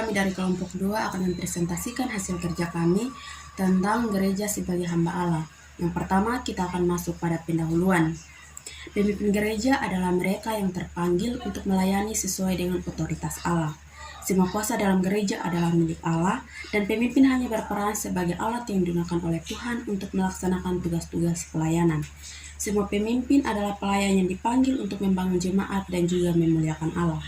kami dari kelompok 2 akan mempresentasikan hasil kerja kami tentang gereja sebagai hamba Allah. Yang pertama, kita akan masuk pada pendahuluan. Pemimpin gereja adalah mereka yang terpanggil untuk melayani sesuai dengan otoritas Allah. Semua kuasa dalam gereja adalah milik Allah, dan pemimpin hanya berperan sebagai alat yang digunakan oleh Tuhan untuk melaksanakan tugas-tugas pelayanan. Semua pemimpin adalah pelayan yang dipanggil untuk membangun jemaat dan juga memuliakan Allah.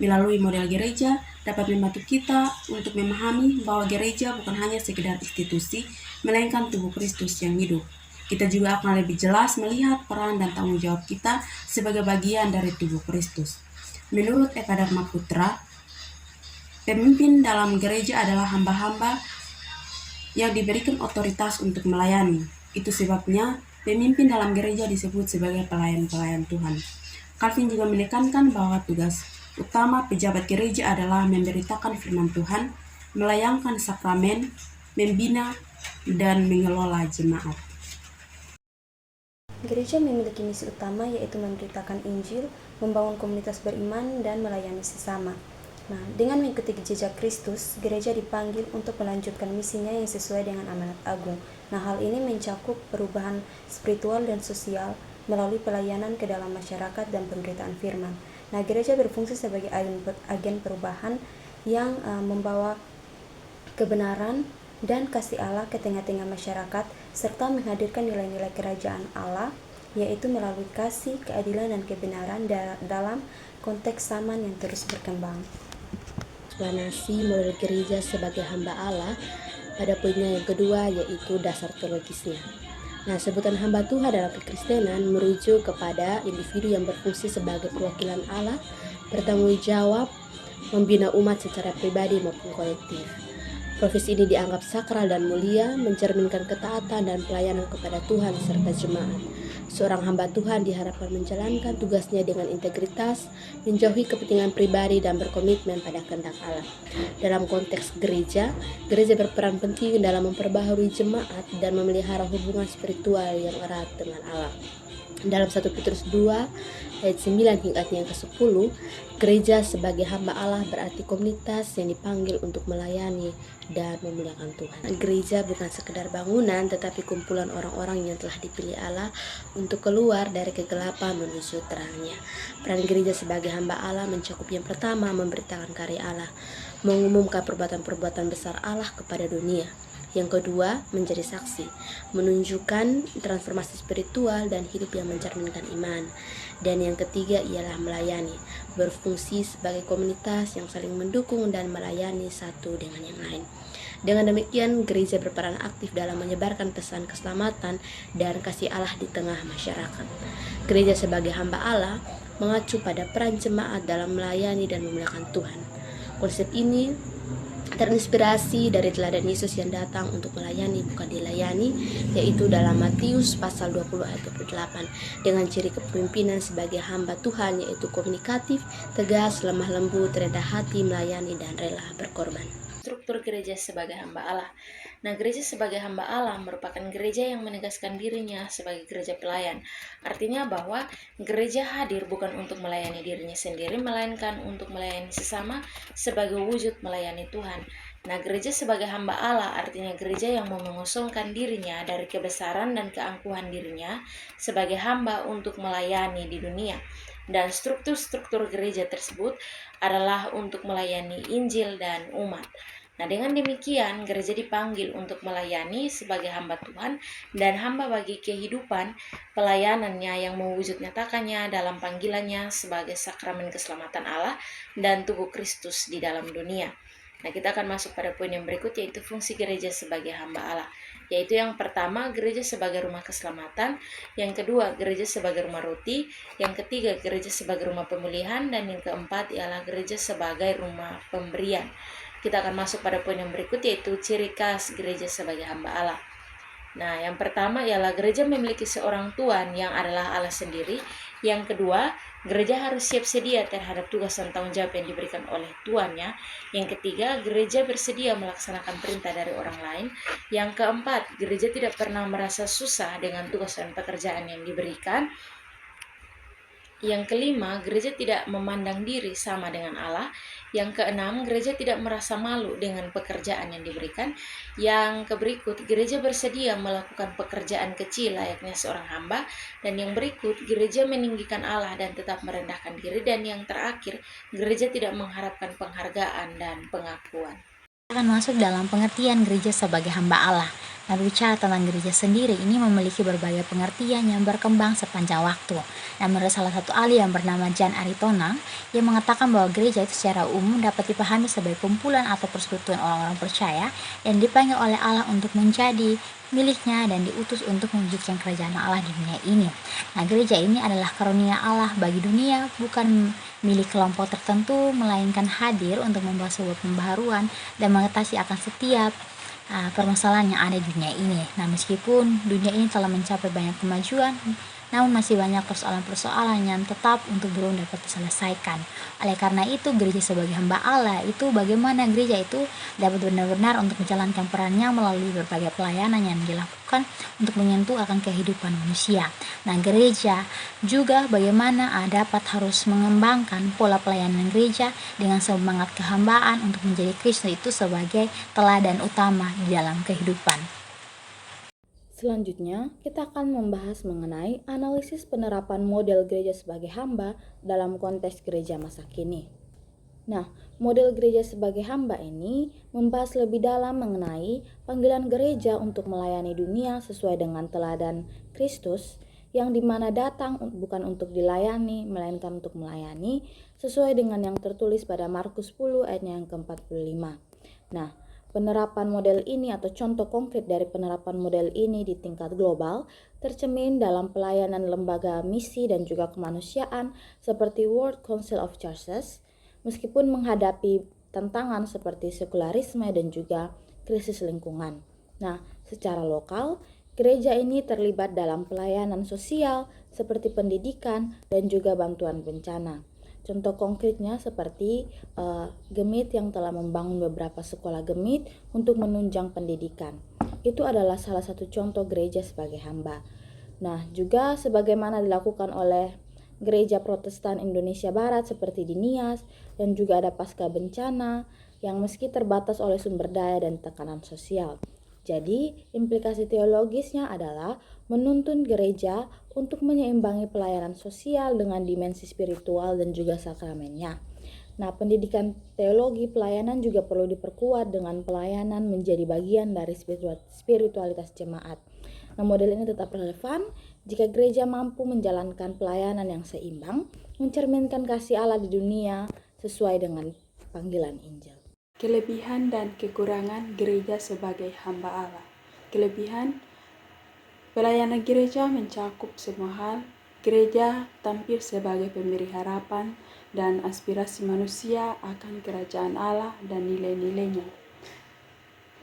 Melalui model gereja dapat membantu kita untuk memahami bahwa gereja bukan hanya sekedar institusi, melainkan tubuh Kristus yang hidup. Kita juga akan lebih jelas melihat peran dan tanggung jawab kita sebagai bagian dari tubuh Kristus. Menurut Eka Dharma Putra, pemimpin dalam gereja adalah hamba-hamba yang diberikan otoritas untuk melayani. Itu sebabnya pemimpin dalam gereja disebut sebagai pelayan-pelayan Tuhan. Calvin juga menekankan bahwa tugas utama pejabat gereja adalah memberitakan firman Tuhan, melayangkan sakramen, membina, dan mengelola jemaat. Gereja memiliki misi utama yaitu memberitakan Injil, membangun komunitas beriman, dan melayani sesama. Nah, dengan mengikuti jejak Kristus, gereja dipanggil untuk melanjutkan misinya yang sesuai dengan amanat agung. Nah, hal ini mencakup perubahan spiritual dan sosial melalui pelayanan ke dalam masyarakat dan pemberitaan firman. Nah, gereja berfungsi sebagai agen perubahan yang membawa kebenaran dan kasih Allah ke tengah-tengah masyarakat, serta menghadirkan nilai-nilai kerajaan Allah, yaitu melalui kasih, keadilan, dan kebenaran dalam konteks zaman yang terus berkembang. Eksplanasi model gereja sebagai hamba Allah pada poinnya yang kedua, yaitu dasar teologisnya. Nah, sebutan hamba Tuhan dalam kekristenan merujuk kepada individu yang berfungsi sebagai perwakilan Allah, bertanggung jawab, membina umat secara pribadi maupun kolektif. Profesi ini dianggap sakral dan mulia, mencerminkan ketaatan dan pelayanan kepada Tuhan serta jemaat. Seorang hamba Tuhan diharapkan menjalankan tugasnya dengan integritas, menjauhi kepentingan pribadi dan berkomitmen pada kehendak Allah. Dalam konteks gereja, gereja berperan penting dalam memperbaharui jemaat dan memelihara hubungan spiritual yang erat dengan Allah. Dalam 1 Petrus 2 ayat 9 hingga yang ke-10, gereja sebagai hamba Allah berarti komunitas yang dipanggil untuk melayani dan memuliakan Tuhan. Gereja bukan sekedar bangunan, tetapi kumpulan orang-orang yang telah dipilih Allah untuk keluar dari kegelapan menuju terangnya. Peran gereja sebagai hamba Allah mencakup yang pertama, memberitakan karya Allah, mengumumkan perbuatan-perbuatan besar Allah kepada dunia. Yang kedua, menjadi saksi, menunjukkan transformasi spiritual dan hidup yang mencerminkan iman. Dan yang ketiga ialah melayani, berfungsi sebagai komunitas yang saling mendukung dan melayani satu dengan yang lain. Dengan demikian, gereja berperan aktif dalam menyebarkan pesan keselamatan dan kasih Allah di tengah masyarakat. Gereja sebagai hamba Allah mengacu pada peran jemaat dalam melayani dan memuliakan Tuhan. Konsep ini terinspirasi dari teladan Yesus yang datang untuk melayani bukan dilayani, yaitu dalam Matius pasal 20 ayat 28, dengan ciri kepemimpinan sebagai hamba Tuhan yaitu komunikatif, tegas, lemah lembut, rendah hati, melayani, dan rela berkorban. Struktur gereja sebagai hamba Allah. Nah, gereja sebagai hamba Allah merupakan gereja yang menegaskan dirinya sebagai gereja pelayan. Artinya bahwa gereja hadir bukan untuk melayani dirinya sendiri, melainkan untuk melayani sesama sebagai wujud melayani Tuhan. Nah, gereja sebagai hamba Allah artinya gereja yang mau mengosongkan dirinya dari kebesaran dan keangkuhan dirinya sebagai hamba untuk melayani di dunia. Dan struktur-struktur gereja tersebut adalah untuk melayani Injil dan umat. Nah, dengan demikian gereja dipanggil untuk melayani sebagai hamba Tuhan dan hamba bagi kehidupan pelayanannya yang mewujud nyatakannya dalam panggilannya sebagai sakramen keselamatan Allah dan tubuh Kristus di dalam dunia. Nah, kita akan masuk pada poin yang berikut, yaitu fungsi gereja sebagai hamba Allah. Yaitu yang pertama, gereja sebagai rumah keselamatan. Yang kedua, gereja sebagai rumah roti. Yang ketiga, gereja sebagai rumah pemulihan. Dan yang keempat ialah gereja sebagai rumah pemberian. Kita akan masuk pada poin yang berikut, yaitu ciri khas gereja sebagai hamba Allah. Nah, yang pertama ialah gereja memiliki seorang Tuan yang adalah Allah sendiri. Yang kedua, gereja harus siap sedia terhadap tugas dan tanggung jawab yang diberikan oleh tuannya. Yang ketiga, gereja bersedia melaksanakan perintah dari orang lain. Yang keempat, gereja tidak pernah merasa susah dengan tugas dan pekerjaan yang diberikan. Yang kelima, gereja tidak memandang diri sama dengan Allah. Yang keenam, gereja tidak merasa malu dengan pekerjaan yang diberikan. Yang keberikut, gereja bersedia melakukan pekerjaan kecil layaknya seorang hamba. Dan yang berikut, gereja meninggikan Allah dan tetap merendahkan diri. Dan yang terakhir, gereja tidak mengharapkan penghargaan dan pengakuan. Akan masuk dalam pengertian gereja sebagai hamba Allah. Nah, berbicara tentang gereja sendiri, ini memiliki berbagai pengertian yang berkembang sepanjang waktu. Nah, menurut salah satu ahli yang bernama Jan Aritona, yang mengatakan bahwa gereja itu secara umum dapat dipahami sebagai kumpulan atau persekutuan orang-orang percaya yang dipanggil oleh Allah untuk menjadi miliknya dan diutus untuk mewujudkan kerajaan Allah di dunia ini. Nah, gereja ini adalah karunia Allah bagi dunia, bukan milik kelompok tertentu, melainkan hadir untuk membawa sebuah pembaharuan dan mengatasi akan setiap permasalahan yang ada di dunia ini. Nah, meskipun dunia ini telah mencapai banyak kemajuan, namun masih banyak persoalan-persoalan yang tetap untuk belum dapat diselesaikan. Oleh karena itu, gereja sebagai hamba Allah itu bagaimana gereja itu dapat benar-benar untuk menjalankan perannya melalui berbagai pelayanan yang dilakukan untuk menyentuh akan kehidupan manusia. Nah, gereja juga bagaimana dapat harus mengembangkan pola pelayanan gereja dengan semangat kehambaan untuk menjadi Kristus itu sebagai teladan utama di dalam kehidupan. Selanjutnya, kita akan membahas mengenai analisis penerapan model gereja sebagai hamba dalam konteks gereja masa kini. Nah, model gereja sebagai hamba ini membahas lebih dalam mengenai panggilan gereja untuk melayani dunia sesuai dengan teladan Kristus, yang dimana datang bukan untuk dilayani, melainkan untuk melayani, sesuai dengan yang tertulis pada Markus 10 ayat yang ke-45. Nah, penerapan model ini atau contoh konkret dari penerapan model ini di tingkat global tercermin dalam pelayanan lembaga misi dan juga kemanusiaan seperti World Council of Churches, meskipun menghadapi tantangan seperti sekularisme dan juga krisis lingkungan. Nah, secara lokal, gereja ini terlibat dalam pelayanan sosial seperti pendidikan dan juga bantuan bencana. Contoh konkretnya seperti Gemit yang telah membangun beberapa sekolah Gemit untuk menunjang pendidikan. Itu adalah salah satu contoh gereja sebagai hamba. Nah, juga sebagaimana dilakukan oleh gereja Protestan Indonesia Barat seperti di Nias, dan juga ada pasca bencana yang meski terbatas oleh sumber daya dan tekanan sosial. Jadi, implikasi teologisnya adalah menuntun gereja untuk menyeimbangi pelayanan sosial dengan dimensi spiritual dan juga sakramennya. Nah, pendidikan teologi pelayanan juga perlu diperkuat dengan pelayanan menjadi bagian dari spiritualitas jemaat. Nah, model ini tetap relevan jika gereja mampu menjalankan pelayanan yang seimbang, mencerminkan kasih Allah di dunia sesuai dengan panggilan Injil. Kelebihan dan kekurangan gereja sebagai hamba Allah. Kelebihan, pelayanan gereja mencakup semua hal. Gereja tampil sebagai pemberi harapan dan aspirasi manusia akan kerajaan Allah dan nilai-nilainya.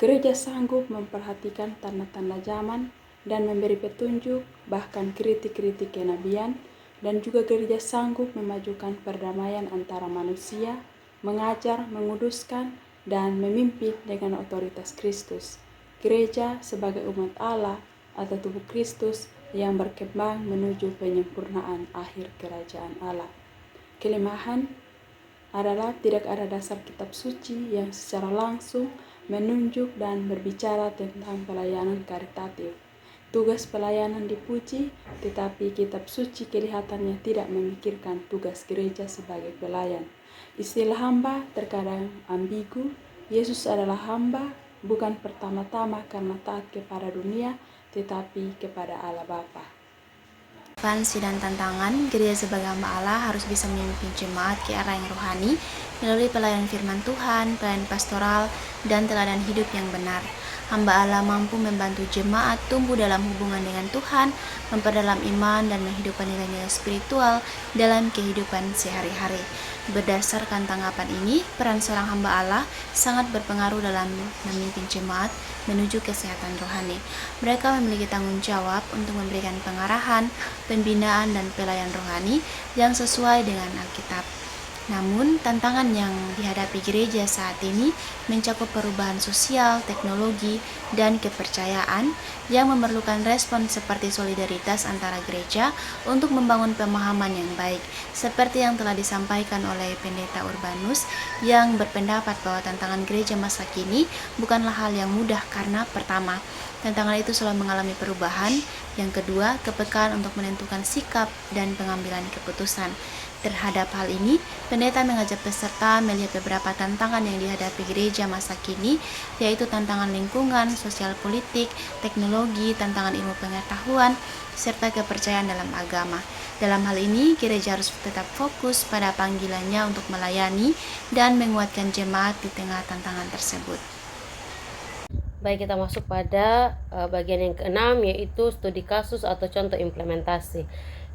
Gereja sanggup memperhatikan tanda-tanda zaman dan memberi petunjuk, bahkan kritik-kritik kenabian, dan juga gereja sanggup memajukan perdamaian antara manusia, mengajar, menguduskan, dan memimpin dengan otoritas Kristus. Gereja sebagai umat Allah atau tubuh Kristus yang berkembang menuju penyempurnaan akhir kerajaan Allah. Kelemahan adalah tidak ada dasar kitab suci yang secara langsung menunjuk dan berbicara tentang pelayanan karitatif. Tugas pelayanan dipuji, tetapi kitab suci kelihatannya tidak memikirkan tugas gereja sebagai pelayan. Istilah hamba terkadang ambigu. Yesus adalah hamba bukan pertama-tama karena taat kepada dunia, tetapi kepada Allah Bapa. Relevansi dan tantangan, gereja sebagai hamba Allah harus bisa memimpin jemaat ke arah yang rohani melalui pelayanan firman Tuhan, pelayanan pastoral, dan teladan hidup yang benar. Hamba Allah mampu membantu jemaat tumbuh dalam hubungan dengan Tuhan, memperdalam iman, dan menghidupkan nilai-nilai spiritual dalam kehidupan sehari-hari. Berdasarkan tanggapan ini, peran seorang hamba Allah sangat berpengaruh dalam memimpin jemaat menuju kesehatan rohani. Mereka memiliki tanggung jawab untuk memberikan pengarahan, pembinaan, dan pelayanan rohani yang sesuai dengan Alkitab. Namun, tantangan yang dihadapi gereja saat ini mencakup perubahan sosial, teknologi, dan kepercayaan yang memerlukan respon seperti solidaritas antara gereja untuk membangun pemahaman yang baik, seperti yang telah disampaikan oleh Pendeta Urbanus yang berpendapat bahwa tantangan gereja masa kini bukanlah hal yang mudah karena pertama, tantangan itu selalu mengalami perubahan, yang kedua, kepekaan untuk menentukan sikap dan pengambilan keputusan. Terhadap hal ini, pendeta mengajak peserta melihat beberapa tantangan yang dihadapi gereja masa kini, yaitu tantangan lingkungan, sosial politik, teknologi, tantangan ilmu pengetahuan, serta kepercayaan dalam agama. Dalam hal ini, gereja harus tetap fokus pada panggilannya untuk melayani dan menguatkan jemaat di tengah tantangan tersebut. Baik, kita masuk pada bagian yang keenam, yaitu studi kasus atau contoh implementasi.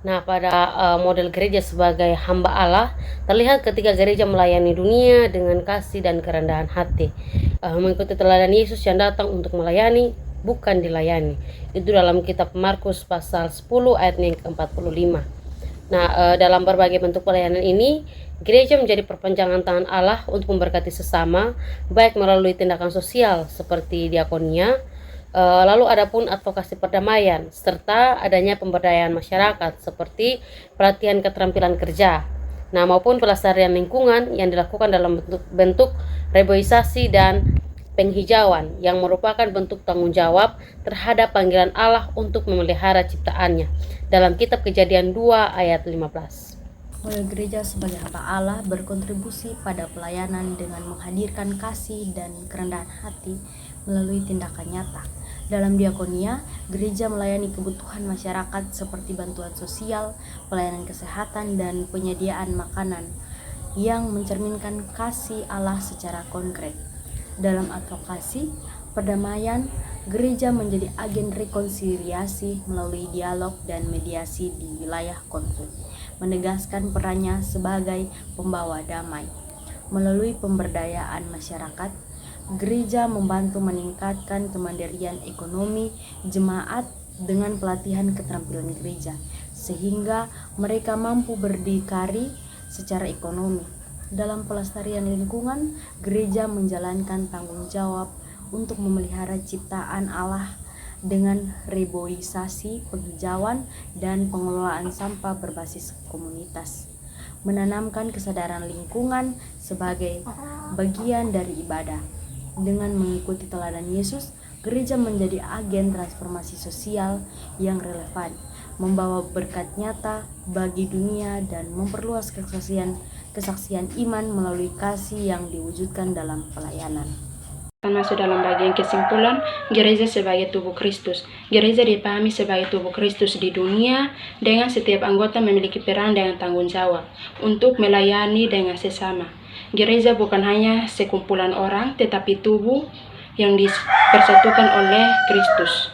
Nah, pada model gereja sebagai hamba Allah, terlihat ketika gereja melayani dunia dengan kasih dan kerendahan hati, mengikuti teladan Yesus yang datang untuk melayani, bukan dilayani. Itu dalam kitab Markus pasal 10 ayat yang ke-45. Nah, dalam berbagai bentuk pelayanan ini, gereja menjadi perpanjangan tangan Allah untuk memberkati sesama, baik melalui tindakan sosial seperti diakonia, lalu ada pun advokasi perdamaian, serta adanya pemberdayaan masyarakat seperti pelatihan keterampilan kerja, nah maupun pelestarian lingkungan yang dilakukan dalam bentuk reboisasi dan penghijauan yang merupakan bentuk tanggung jawab terhadap panggilan Allah untuk memelihara ciptaannya dalam kitab Kejadian 2 ayat 15. Model gereja sebagai hamba Allah berkontribusi pada pelayanan dengan menghadirkan kasih dan kerendahan hati melalui tindakan nyata. Dalam diakonia, gereja melayani kebutuhan masyarakat seperti bantuan sosial, pelayanan kesehatan, dan penyediaan makanan yang mencerminkan kasih Allah secara konkret. Dalam advokasi, perdamaian, gereja menjadi agen rekonsiliasi melalui dialog dan mediasi di wilayah konflik, menegaskan perannya sebagai pembawa damai. Melalui pemberdayaan masyarakat, gereja membantu meningkatkan kemandirian ekonomi jemaat dengan pelatihan keterampilan gereja, sehingga mereka mampu berdikari secara ekonomi. Dalam pelestarian lingkungan, gereja menjalankan tanggung jawab untuk memelihara ciptaan Allah dengan reboisasi, penghijauan, dan pengelolaan sampah berbasis komunitas. Menanamkan kesadaran lingkungan sebagai bagian dari ibadah. Dengan mengikuti teladan Yesus, gereja menjadi agen transformasi sosial yang relevan, membawa berkat nyata bagi dunia dan memperluas kesaksian iman melalui kasih yang diwujudkan dalam pelayanan. Masuk dalam bagian kesimpulan, gereja sebagai tubuh Kristus. Gereja dipahami sebagai tubuh Kristus di dunia dengan setiap anggota memiliki peran dan tanggung jawab untuk melayani dengan sesama. Gereja bukan hanya sekumpulan orang, tetapi tubuh yang dipersatukan oleh Kristus.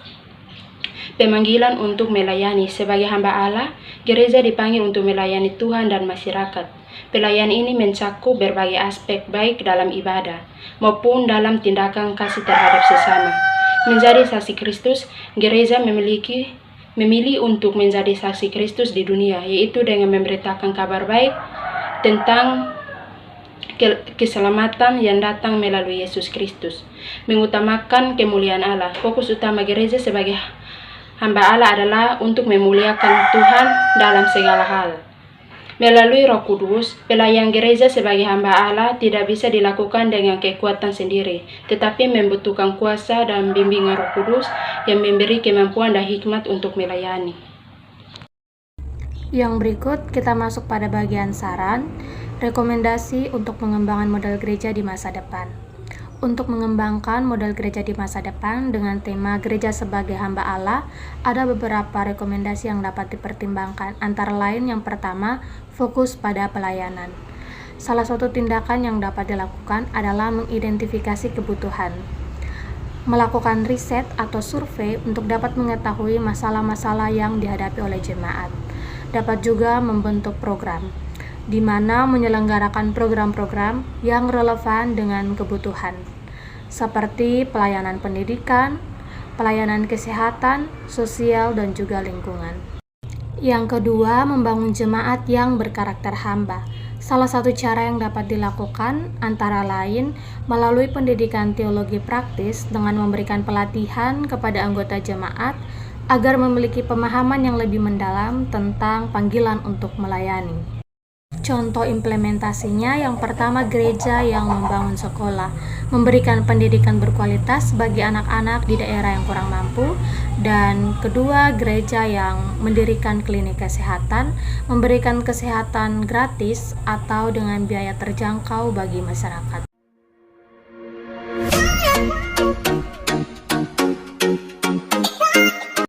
Pemanggilan untuk melayani sebagai hamba Allah, gereja dipanggil untuk melayani Tuhan dan masyarakat. Pelayanan ini mencakup berbagai aspek baik dalam ibadah maupun dalam tindakan kasih terhadap sesama. Menjadi saksi Kristus, gereja memilih untuk menjadi saksi Kristus di dunia, yaitu dengan memberitakan kabar baik tentang keselamatan yang datang melalui Yesus Kristus. Mengutamakan kemuliaan Allah. Fokus utama gereja sebagai hamba Allah adalah untuk memuliakan Tuhan dalam segala hal. Melalui Roh Kudus, pelayan gereja sebagai hamba Allah tidak bisa dilakukan dengan kekuatan sendiri, tetapi membutuhkan kuasa dan bimbingan Roh Kudus yang memberi kemampuan dan hikmat untuk melayani. Yang berikut kita masuk pada bagian saran, rekomendasi untuk pengembangan model gereja di masa depan. Untuk mengembangkan model gereja di masa depan dengan tema gereja sebagai hamba Allah, ada beberapa rekomendasi yang dapat dipertimbangkan. Antara lain yang pertama, fokus pada pelayanan. Salah satu tindakan yang dapat dilakukan adalah mengidentifikasi kebutuhan. Melakukan riset atau survei untuk dapat mengetahui masalah-masalah yang dihadapi oleh jemaat. Dapat juga membentuk program, di mana menyelenggarakan program-program yang relevan dengan kebutuhan, seperti pelayanan pendidikan, pelayanan kesehatan, sosial, dan juga lingkungan. Yang kedua, membangun jemaat yang berkarakter hamba. Salah satu cara yang dapat dilakukan antara lain melalui pendidikan teologi praktis dengan memberikan pelatihan kepada anggota jemaat agar memiliki pemahaman yang lebih mendalam tentang panggilan untuk melayani. Contoh implementasinya, yang pertama, gereja yang membangun sekolah, memberikan pendidikan berkualitas bagi anak-anak di daerah yang kurang mampu, dan kedua, gereja yang mendirikan klinik kesehatan, memberikan kesehatan gratis atau dengan biaya terjangkau bagi masyarakat.